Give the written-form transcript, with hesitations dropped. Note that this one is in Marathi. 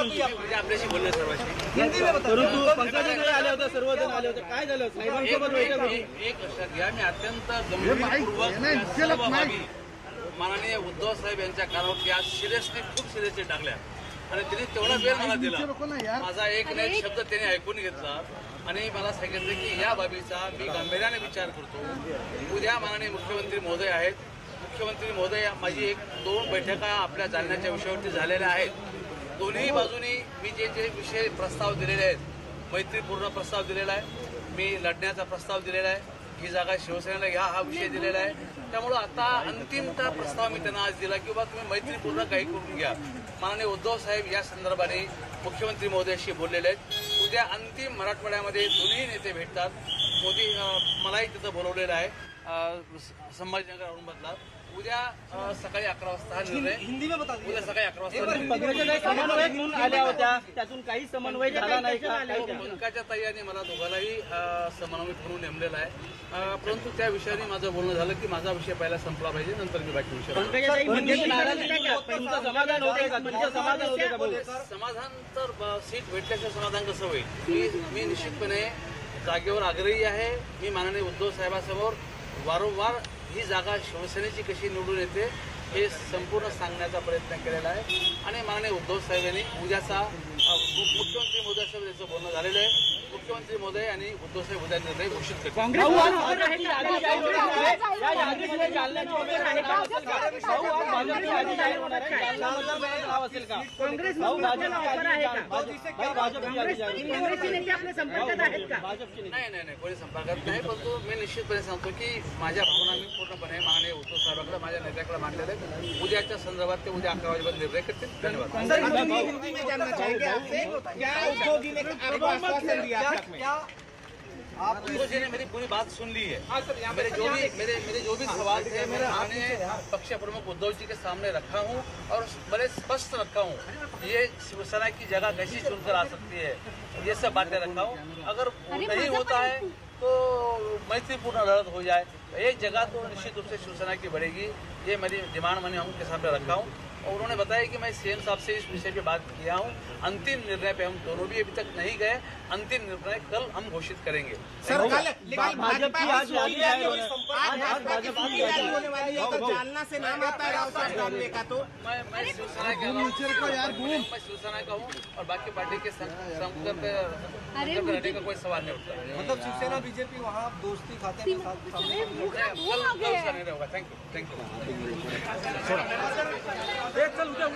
आपल्याशी बोलले सर्वांशी, परंतु पंकजाताई आले होते, सर्वजण आले होते, काय झालं साहेबांसोबत बैठक होती? एक लक्षात घ्या, मी अत्यंत गंभीरपूर्वक माननीय उद्धव साहेब यांच्या कानावरती आज खूप सिरियसली टाकल्या आणि त्यांनी तेवढा वेळ मला दिला. माझा एक नाही शब्द त्यांनी ऐकून घेतला आणि मला सांगितलं की या बाबीचा मी गांभीर्याने विचार करतो. उद्या माननीय मुख्यमंत्री महोदय आहेत. मुख्यमंत्री महोदय माझी 1-2 बैठका आपल्या जालन्याच्या विषयावरती झालेल्या आहेत. दोन्ही बाजूनी मी जे विषय प्रस्ताव दिलेले आहेत, मैत्रीपूर्ण प्रस्ताव दिलेला आहे, मी लढण्याचा प्रस्ताव दिलेला आहे, ही जागा शिवसेनेला घ्या हा विषय दिलेला आहे. त्यामुळं आता अंतिमता प्रस्ताव मी त्यांना आज दिला की बाबा तुम्ही मैत्रीपूर्ण काही करून घ्या. माननीय उद्धव साहेब या संदर्भाने मुख्यमंत्री महोदयाशी बोललेले आहेत. उद्या अंतिम मराठवाड्यामध्ये दोन्ही नेते भेटतात. मोदी मलाही तिथं बोलवलेलं आहे संभाजीनगर औरंगाबादला. उद्या सकाळी 11 वाजता हा निर्णय, उद्या सकाळी 11 वाजता समन्वयक म्हणून आल्या होत्या, त्यातून काही समन्वय झाला नाही का? पंकजा ताई आणि मला दोघांनाही समन्वयक म्हणून नेमलेला आहे. परंतु त्या विषयाने माझं बोलणं झालं की माझा विषय पहिला संपला पाहिजे, नंतर मी बाकी विषय. समाधान तर सीट भेटल्याचं समाधान कसं होईल? मी निश्चितपणे जागेवर आग्रही आहे. मी माननीय उद्धव साहेबांसमोर वारंवार ही जागा शिवसेनेची कशी निवडून येते हे संपूर्ण सांगण्याचा प्रयत्न केलेला आहे आणि माननीय उद्धव साहेबांनी उद्याचा मुख्यमंत्री महोदयासोबत याचं बोलणं झालेलं आहे. मुख्यमंत्री महोदय आणि उद्धव साहेब उद्या निर्णय घोषित करतील. नाही कोणी संपर्कात नाही, परंतु मी निश्चितपणे सांगतो की माझ्या भावना मी पूर्णपणे माननीय उद्धव साहेबांकडे माझ्या नेत्याकडे मांडलेले आहेत. उद्याच्या संदर्भात ते उद्या 11 वाजेपर्यंत निर्णय करतील. धन्यवाद. उद्धव जी ने मेरी पूरी बात सुन ली है. मेरे जो भी सवाल थे मैंने पक्ष प्रमुख उद्धव जी के सामने रखा हूँ और बड़े स्पष्ट रखा हूँ. ये शिवसेना की जगह कैसी चुनकर आ सकती है, ये सब बातें रखा हूँ. अगर नहीं होता है तो मैत्रीपूर्ण लड़त हो जाए. एक जगह तो निश्चित रूप से शिवसेना की बढ़ेगी, ये मेरी डिमांड मैंने उनके सामने रखा हूँ. और उन्होंने बताया कि मैं सीएम साहब से इस विषय पे बात किया हूँ. अंतिम निर्णय पे हम दोनों भी अभी तक नहीं गए. अंतिम निर्णय कल हम घोषित करेंगे. सर भाजपा जालना से नाम आता है राव साहब डालने का, तो मैं शिवसेना का हूँ और बाकी पार्टी के संपर्क रहने का कोई सवाल नहीं उठता. मतलब शिवसेना बीजेपी वहाँ दोस्ती खाते हैं कल उसका निर्णय होगा. Thank you. चल उद्या